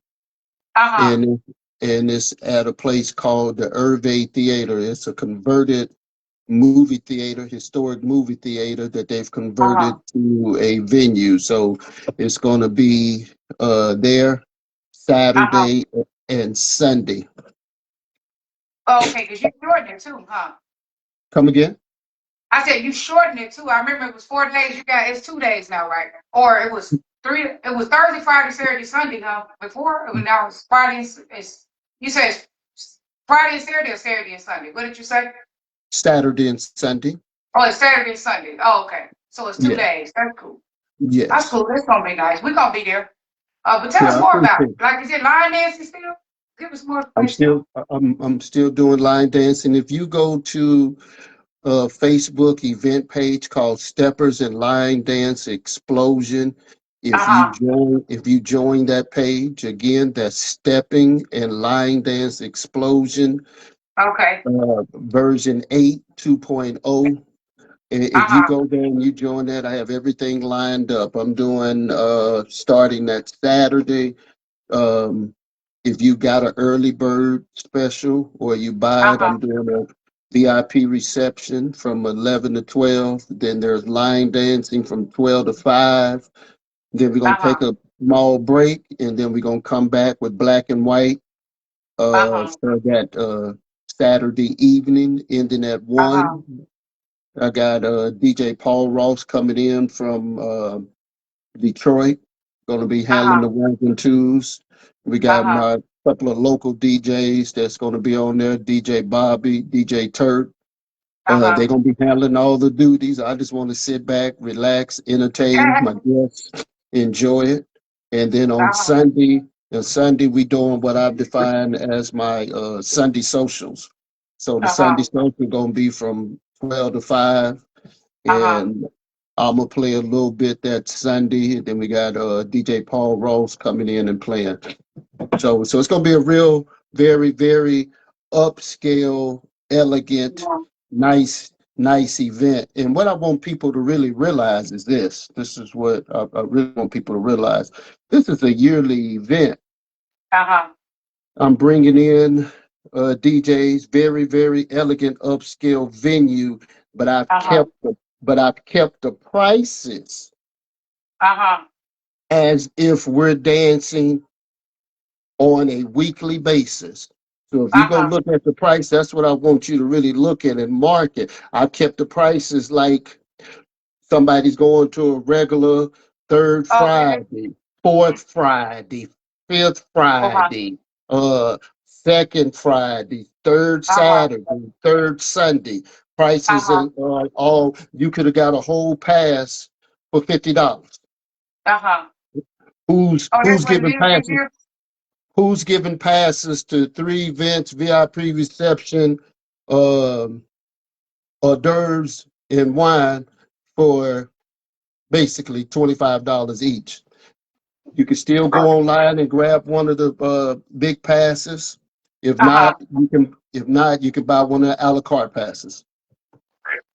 Uh-huh. and it's at a place called the Irvay Theater. It's a converted movie theater, historic movie theater that they've Uh-huh. converted to a venue. So it's going to be there Uh-huh. Saturday and Sunday. Oh, okay, because you shortened it too, huh? Come again? I said you shortened it too. I remember it was 4 days. You got it's 2 days now, right? Or it was three. It was Thursday, Friday, Saturday, Sunday, huh? Before it was now it's Friday. It's you said it's Friday and Saturday or Saturday and Sunday. What did you say? Saturday and Sunday. Oh, it's Saturday and Sunday. Oh, okay. So it's two Yeah. days. That's cool. That's Yes. cool. That's gonna be nice. We're gonna be there. But tell Yeah, us I more about appreciate it. it. Like, is it line dancing still? Give us more information on. I'm still doing line dancing. If you go to a Facebook event page called Steppers and Line Dance Explosion, Uh-huh. if you join that page, again, that's Stepping and Line Dance Explosion, Okay. version 8 2.0. And if you Uh-huh. go there and you join that, I have everything lined up. I'm doing starting that Saturday. Um, if you got an early bird special or you buy it, Uh-huh. I'm doing a VIP reception from 11 to 12. Then there's line dancing from 12 to 5. Then we're going to Uh-huh. take a small break and then we're going to come back with black and white Uh-huh. for that Saturday evening, ending at Uh-huh. 1. I got DJ Paul Ross coming in from Detroit, going to be handling Uh-huh. the ones and twos. We got Uh-huh. my couple of local DJs that's going to be on there, DJ Bobby, DJ Turk. Uh-huh. They're going to be handling all the duties. I just want to sit back, relax, entertain my guests, enjoy it. And then Uh-huh. on Sunday, we doing what I've defined as my Sunday socials. So the Sunday Uh-huh. social going to be from 12 to 5, Uh-huh. and I'm gonna play a little bit that Sunday. And then we got DJ Paul Ross coming in and playing. So it's gonna be a real, very, very upscale, elegant, nice event. And what I want people to really realize is this. This is what I really want people to realize. This is a yearly event. Uh-huh. I'm bringing in DJs, very, very elegant, upscale venue, but Uh-huh. I've kept the prices Uh-huh. as if we're dancing on a weekly basis. So if you go Uh-huh. look at the price, that's what I want you to really look at and market. I've kept the prices like somebody's going to a regular third Okay. Friday, fourth Friday, fifth Uh-huh. Friday, second Friday, third Uh-huh. Saturday, third Sunday. Prices Uh-huh. are all you could have got a whole pass for $50. Uh-huh. Who's Oh, that's who's what it giving is this passes? year? Who's giving passes to 3 events, VIP reception, um, hors d'oeuvres, and wine for basically $25 each? You can still go online and grab one of the big passes. If Uh-huh. not, you can buy one of the a la carte passes.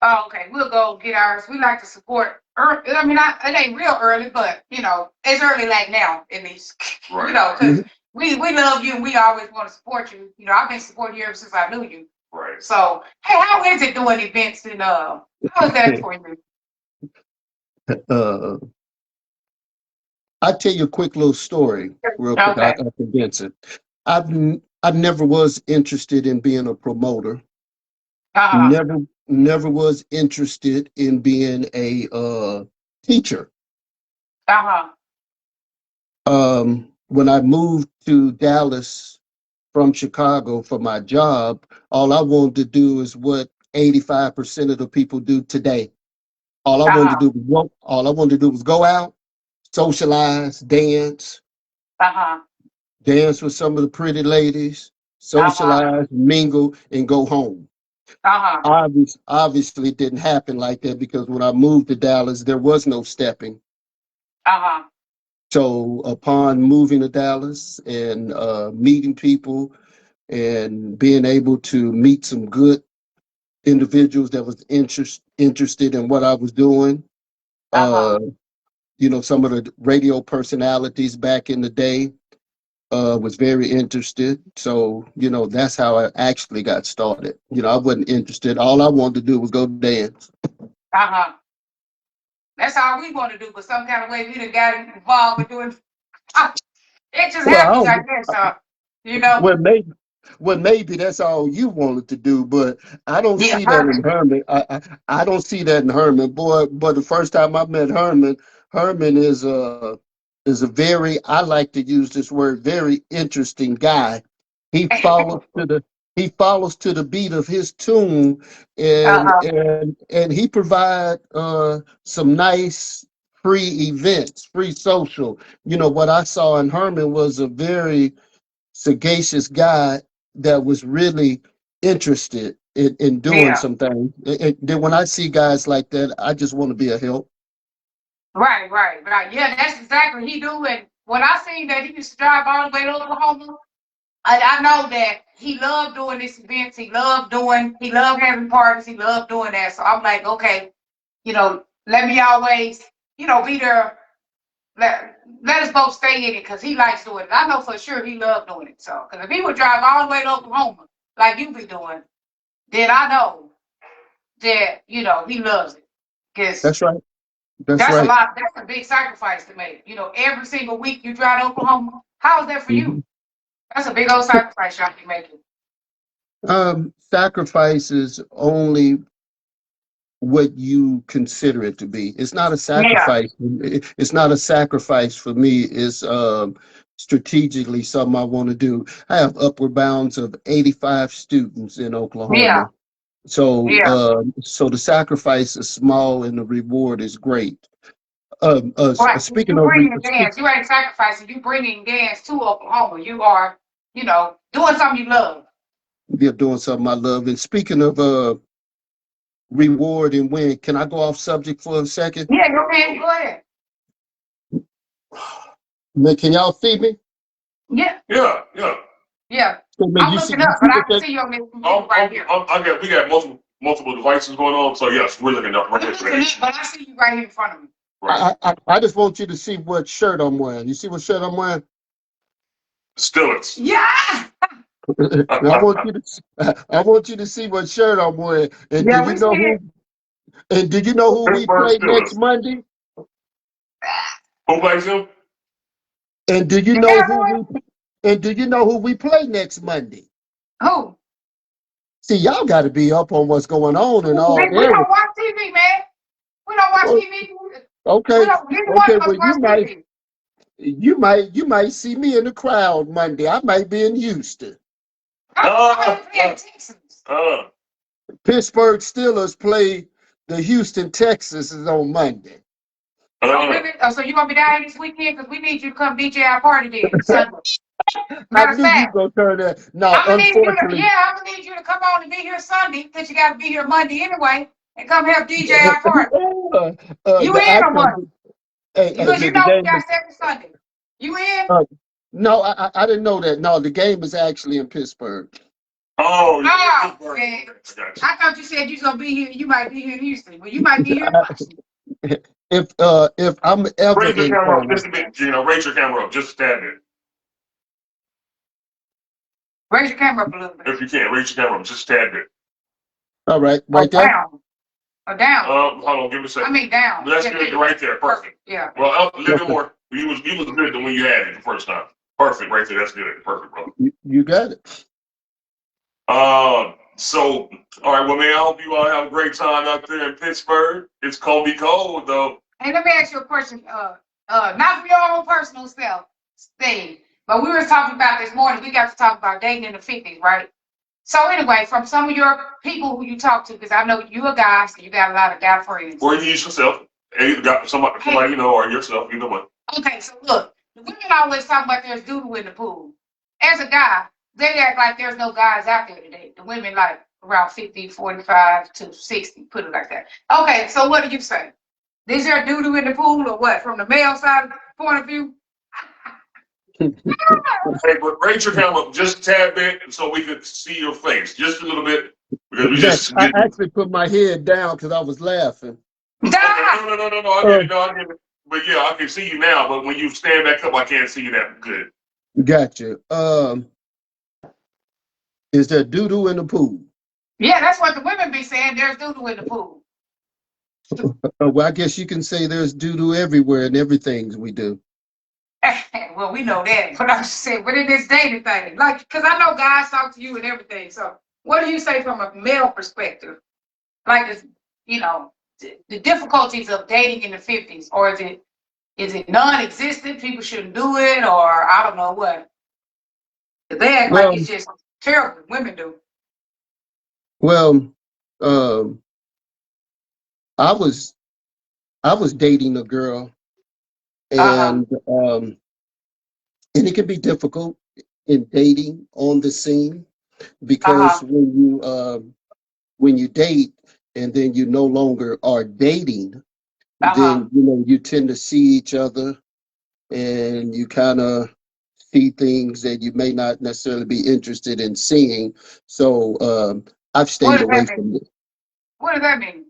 Oh, okay. We'll go get ours. We like to support I mean, it ain't real early, but it's early like now at least. Right. Because we love you and we always want to support you. I've been supporting you ever since I knew you. Right. So, hey, how is it doing events and how is that for you? uh, I'll tell you a quick little story, real quick. Okay. I'll condense it. I've I never was interested in being a promoter. Uh-huh. Never was interested in being a teacher. Uh-huh. When I moved to Dallas from Chicago for my job, all I wanted to do is what 85% of the people do today. Uh-huh. All I wanted to do was go out, socialize, Uh-huh. dance with some of the pretty ladies, Uh-huh. socialize, mingle, and go home. Uh-huh. Obviously, it didn't happen like that because when I moved to Dallas, there was no stepping. Uh-huh. So upon moving to Dallas and meeting people and being able to meet some good individuals that was interested in what I was doing, Uh-huh. uh, some of the radio personalities back in the day was very interested. So, that's how I actually got started. I wasn't interested. All I wanted to do was go dance. Uh-huh. That's all we want to do, but some kind of way we done got involved with doing it just Well, I happens, I don't, guess, you know. well, maybe that's all you wanted to do, but I don't Yeah, see that in Herman. Herman. I don't see that in Herman, boy. But the first time I met Herman, Herman is a very, I like to use this word, very interesting guy. He follows to the he follows to the beat of his tune, and Uh-huh. and he provide some nice free events, free social. What I saw in Herman was a very sagacious guy that was really interested in doing Yeah. some things. Then when I see guys like that, I just want to be a help. Right. Yeah, that's exactly he do. And when I seen that he used to drive all the way to Oklahoma, I know that he loved doing these events. He loved having parties. He loved doing that. So I'm like, okay, let me always, be there. Let us both stay in it because he likes doing it. I know for sure he loved doing it. So, because if he would drive all the way to Oklahoma like you be doing, then I know that, he loves it. Because That's right. That's that's a right. lot. That's a big sacrifice to make. Every single week you drive to Oklahoma. How is that for you? Mhm. That's a big old sacrifice y'all be making. Sacrifice is only what you consider it to be. It's not a Yeah. sacrifice. It's not a sacrifice for me. It's strategically something I want to do. I have upward bounds of 85 students in Yeah. Oklahoma. So, Yeah. so the sacrifice is small and the reward is great. Right. Speaking You of, bringing gas. You ain't sacrificing. You bringing gas to Oklahoma. You are, doing something you love. you're doing something I love. And speaking of reward and win, can I go off subject for a second? Yeah, go ahead. Go ahead. Man, can y'all see me? Yeah. Yeah. Yeah. So, man, I'm looking up, but I can see you on this computer right here. We got multiple devices going on, so yes, we're looking up right here. But I see you right here in front of me. Right. I just want you to see what shirt I'm wearing. You see what shirt I'm wearing? Stillets. Yeah. I want you to see what shirt I'm wearing. And Yeah, we see it. do you know who we Pittsburgh play next Steelers. Monday? Who plays him? And do you The know Cowboys? who we play next Monday? Who? See, y'all got to be up on what's going on in all We areas. don't watch TV, man. We don't watch Oh, TV. We okay, don't. Neither one okay. of us Well, watch TV. you might see me in the crowd Monday. I might be in Houston. I'm playing Texans. Pittsburgh Steelers play the Houston Texans on Monday. Oh, really? Oh, so you gonna be down here this weekend? Because we need you to come DJ our party then Sunday. I Matter of knew you fact, gonna turn that. No, I'm gonna need you to. unfortunately, Yeah, I'm gonna need you to come on and be here Sunday because you got to be here Monday anyway, and come help DJ our party. You in I or what? can't. Hey, Because the we game got is. second Sunday. You in? No, I didn't know that. No, the game is actually in Pittsburgh. Oh, Oh, yeah. man. I got you. I thought you said you was gonna be here. You might be here in Houston. Well, you might be here in Washington. If I'm ever Raise your in camera up just a bit, Gino. Raise your camera up just a tad bit. Raise your camera up a little bit. If you can, raise your camera up just a tad bit. all right, Or right there. down. Or down. Hold on, give me a second. I mean down. That's good, right there. Perfect. Yeah. Well, up a little bit Okay. more. You was good than when you had it the first time. Perfect, right there. That's good. Perfect, brother. You got it. So, all right, well, man, I hope you all have a great time out there in Pittsburgh. It's gonna be cold though. Hey, let me ask you a question. Not for your own personal self thing, but we were talking about this morning. We got to talk about dating in the 50s, right? So anyway, from some of your people who you talk to, because I know you a guy, so you got a lot of guy friends. Or you use yourself. And you got somebody you know, or yourself, either one. Okay, so look, the women always talk about there's doodle in the pool. As a guy, they act like there's no guys out there today. The women like around 50, 45 to 60, put it like that. Okay, so what do you say? Is there doodle in the pool or what? From the male side point of view? Hey, but raise your camera up just a tad bit so we could see your face. Just a little bit. Because we That just I get actually put my head down because I was laughing. no, no. I get it. No, I get it. But yeah, I can see you now. But when you stand back up, I can't see you that good. Gotcha. Is there doo-doo in the pool? Yeah, that's what the women be saying. There's doo-doo in the pool. Well, I guess you can say there's doo-doo everywhere in everything we do. Well, we know that, but I'm just saying, but in this dating thing, like, because I know guys talk to you and everything. So, what do you say from a male perspective? Like, it's, you know, the difficulties of dating in the 50s, or is it non-existent? People shouldn't do it, or I don't know what. They act like Well, it's just terrible. Women do. well, um, I was dating a girl, Uh-huh. and it can be difficult in dating on the scene because Uh-huh. when you date and then you no longer are dating, Uh-huh. then you tend to see each other and you kind of see things that you may not necessarily be interested in seeing. So I've What stayed does away that mean? from What does that mean?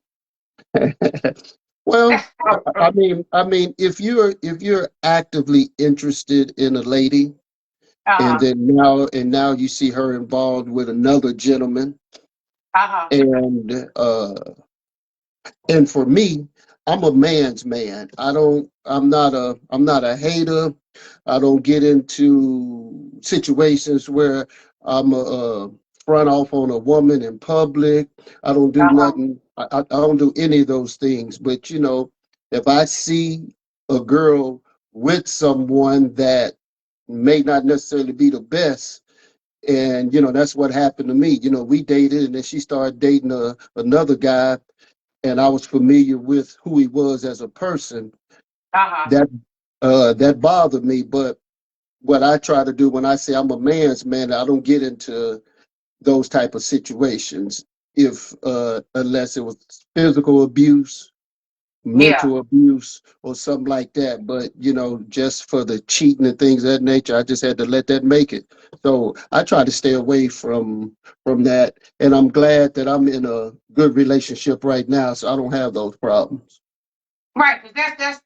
it. Well, I mean, if you're actively interested in a lady, and Uh-huh. then now you see her involved with another gentleman, Uh-huh. and for me, I'm a man's man. I'm not a hater. I don't get into situations where I'm a front off on a woman in public. I don't do Uh-huh. nothing. I don't do any of those things. But if I see a girl with someone that may not necessarily be the best, and that's what happened to me. We dated, and then she started dating another guy, and I was familiar with who he was as a person. Uh-huh. That bothered me. But what I try to do when I say I'm a man's man, I don't get into those type of situations. If unless it was physical abuse, Yeah. mental abuse, or something like that. But just for the cheating and things of that nature, I just had to let that make it. So I try to stay away from that, and I'm glad that I'm in a good relationship right now, so I don't have those problems. Right, because that's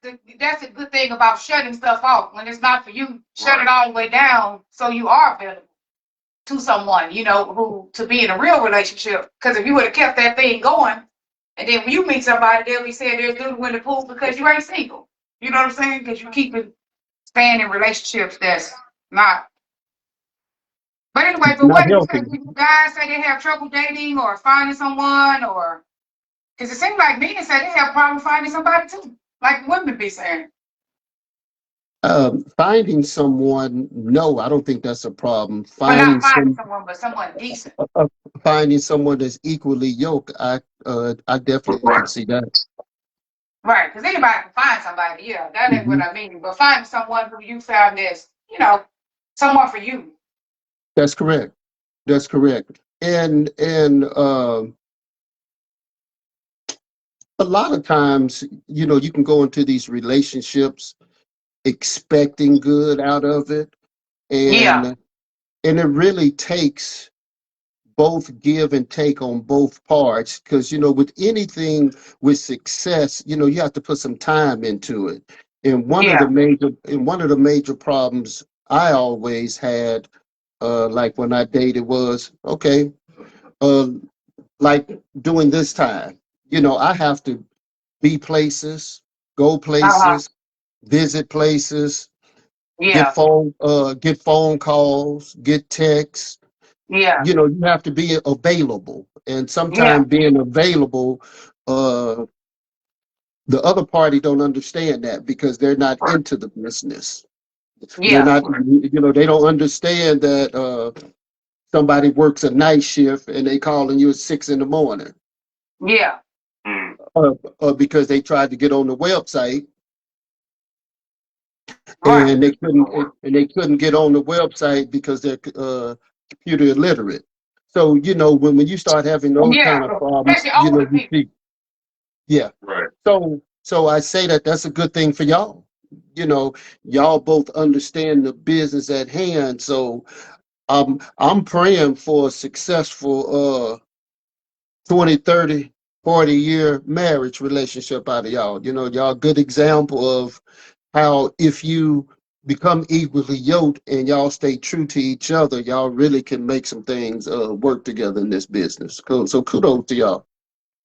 the good thing about shutting stuff off. When it's not for you, shut it all the way down so you are available to someone, who to be in a real relationship. Because if you would have kept that thing going, and then when you meet somebody, they'll be saying there's doodle in the pool because you ain't single. You know what I'm saying? Because you keep staying in relationships that's not. But anyway, but Not what do you say? healthy. People guys say they have trouble dating or finding someone, or because it seems like men say they have problems finding somebody too, like women be saying. Finding someone, no, I don't think that's a problem. Well, not finding someone, but someone decent. Uh, Finding someone that's equally yoked, I definitely can Right. see that. Right, because anybody can find somebody. Yeah, that ain't what Mhm. I mean. But finding someone who you found is, someone for you. That's correct. That's correct. And a lot of times, you can go into these relationships expecting good out of it, Yeah, and it really takes both give and take on both parts, because with anything with success, you have to put some time into it. And yeah, one of the major problems I always had, like when I dated, was okay, uh, like during this time, I have to be places, go uh-huh, places, visit places, yeah, get phone calls, get texts. yeah, You have to be available, and yeah, sometimes being available, uh, the other party don't understand that because they're not into the business. They're yeah, not, they don't understand that somebody works a night shift and they calling you at 6 in the morning, yeah. because they tried to get on the website Right. and they couldn't get on the website because they're computer illiterate. So when you start having those kind Yeah, of problems, especially older you people. see, yeah. Right. So I say that that's a good thing for y'all. you know, y'all both understand the business at hand. So I'm praying for a successful 20, 30, 40-year marriage relationship out of y'all. You know, y'all good example of how if you become equally yoked and y'all stay true to each other, y'all really can make some things work together in this business. Cool. So kudos to y'all.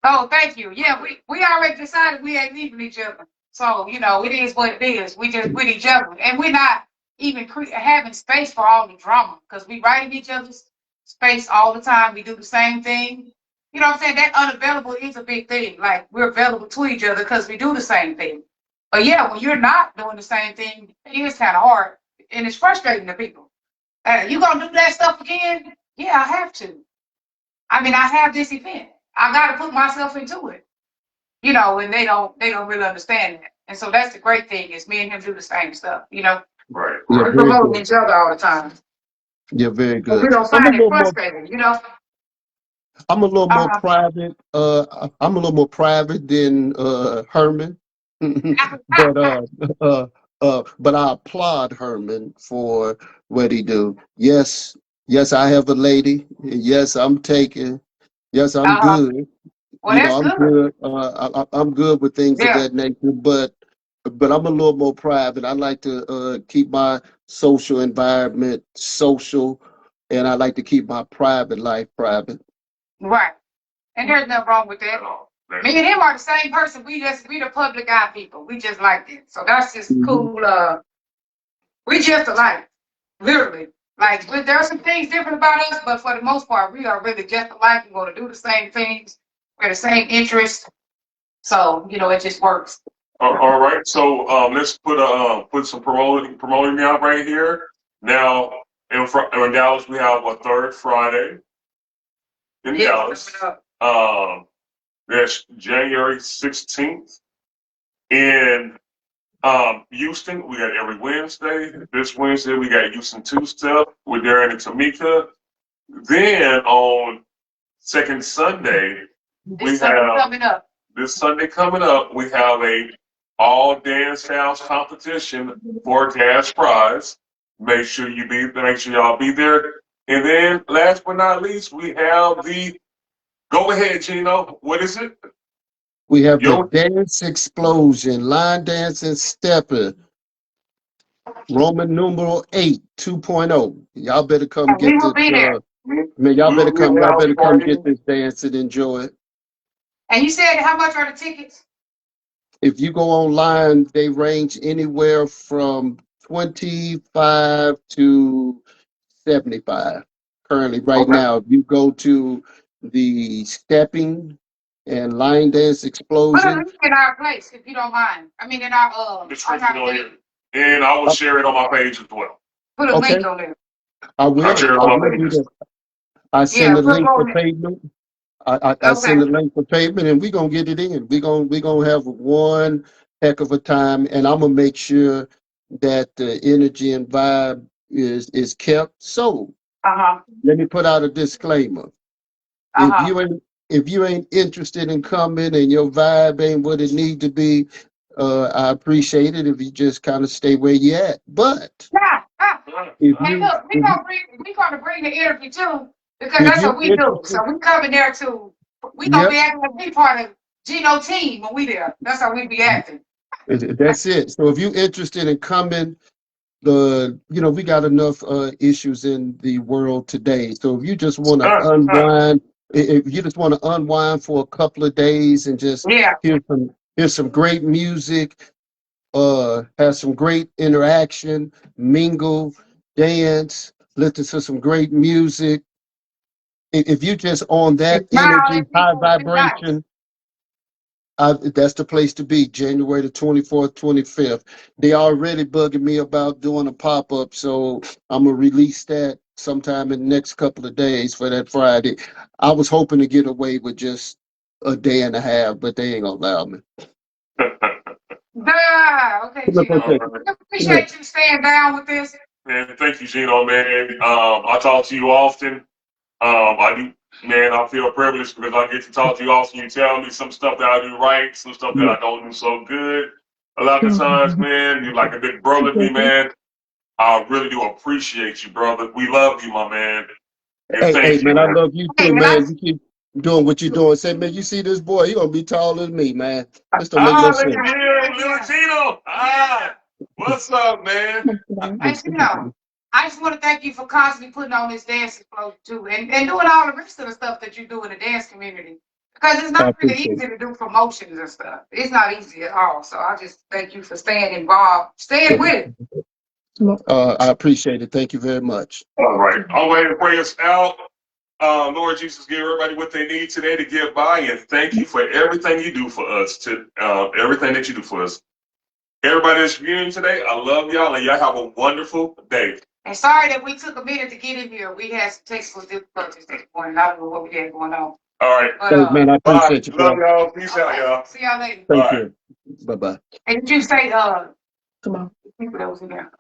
Oh, thank you. Yeah, we already decided we ain't leaving each other. So, you know, it is what it is. We just with each other. And we're not even having space for all the drama because we write in each other's space all the time. We do the same thing. You know what I'm saying? That unavailable is a big thing. Like, we're available to each other because we do the same thing. But yeah, when you're not doing the same thing, it is kind of hard. And it's frustrating to people. You going to do that stuff again? Yeah, I have to. I mean, I have this event. I got to put myself into it, you know, and they don't really understand that. And so that's the great thing is me and him do the same stuff, you know. Right. Yeah, We're very promoting good. each other all the time. Yeah, very But we good. don't find it frustrating, you know. I'm a little more Uh, private. I'm a little more private than Herman, but but I applaud Herman for what he do. Yes, yes, I have a lady. Yes, I'm taking. Yes, I'm uh, good. well, that's I'm good. good. I'm good with things of Yeah, that nature. But I'm a little more private. I like to keep my social environment social, and I like to keep my private life private. right. And there's nothing wrong with that. Me and him are the same person. We the public eye people. We just like it. So that's just Mhm. cool. We just alike, literally. Like there are some things different about us, but for the most part, we are really just alike. We're going to do the same things. We're the same interests. So you know, it just works. All right. So let's put some promoting out right here. Now in Dallas, we have a third Friday in Yes, Dallas. That's January 16th. In Houston, we got every Wednesday. This Wednesday, we got Houston Two Step with Darren and Tamika. Then on second Sunday, this Sunday coming up. this Sunday coming up, we have a all dance house competition for a cash prize. Make sure y'all be there. And then last but not least, we have the go ahead, Gino. What is it? We have the Yo, dance explosion, line dancing stepper, Roman numeral 8, 2.0. Y'all better come And we get will this. be there. Man, y'all we'll better come get be this dance and enjoy it. And you said how much are the tickets? If you go online, they range anywhere from 25 to 75. Currently, right okay. now, if you go to the stepping and line dance Put a explosion, link in our place if you don't mind. I mean, in our on Description our on thing. here. And I will uh, share it on my page as well. Put a okay, link on there. I'll share it I on my will do pages. that. I send Yeah, a put it link for on there. payment. I Okay. send a link for payment, and we're gonna get it in. We're gonna have one heck of a time, and I'm gonna make sure that the energy and vibe is kept. So Uh-huh. let me put out a disclaimer. If Uh-huh. you ain't if you ain't interested in coming and your vibe ain't what it need to be, I appreciate it if you just kind of stay where you at. But Yeah. Ah. if Hey, you look, we gonna bring the energy too, because if that's you're what we do. interested, So we coming there too. We gonna yep, be acting like we part of Geno team when we there. That's how we be acting. that's it. So if you're interested in coming, we got enough issues in the world today. So if you just want to unwind, if you just want to unwind for a couple of days and just Yeah. hear some great music, have some great interaction, mingle, dance, listen to some great music. If you just on that And smile energy, at high people. It's nice. vibration, that's the place to be, January the 24th, 25th. They already bugging me about doing a pop-up, so I'm going to release that sometime in the next couple of days for that Friday. I was hoping to get away with just a day and a half, but they ain't going to allow me. Okay, Come up Gino. here. We Come here. appreciate you staying down with this. Man, thank you, Gino, man. I talk to you often. I do, man. I feel privileged because I get to talk to you often. You tell me some stuff that I do right, some stuff that Yeah. I don't do so good. a lot of times, man, you're like a big brother to me, man. I really do appreciate you, brother. We love you, my man. And Hey, thank you, man, I man. love you Hey, too, and man. You keep doing what you're doing. Say, man, you see this boy? He gonna be taller than me, man. This don't make no Ah, look sense. at here, little Geno. Ah, what's up, man? Hey, I just want to thank you for constantly putting on this dancing flow too, and doing all the rest of the stuff that you do in the dance community. Because it's I not really appreciate easy to do promotions and stuff. It's not easy at all. So I just thank you for staying involved, staying with it. it. I appreciate it. Thank you very much. All right. I'll go ahead and pray us out. Lord Jesus, give everybody what they need today to get by, and thank you for everything you do for us, everything that you do for us. Everybody that's viewing today, I love y'all, and y'all have a wonderful day. And sorry that we took a minute to get in here. We had some technical difficulties this morning. I don't know what we had going on. All right. But, Thanks, man. I Bye. appreciate you, Love bro. y'all. Peace out, y'all. See y'all later. Thank Bye. you. Bye-bye. And did you say Come on. people that was in there?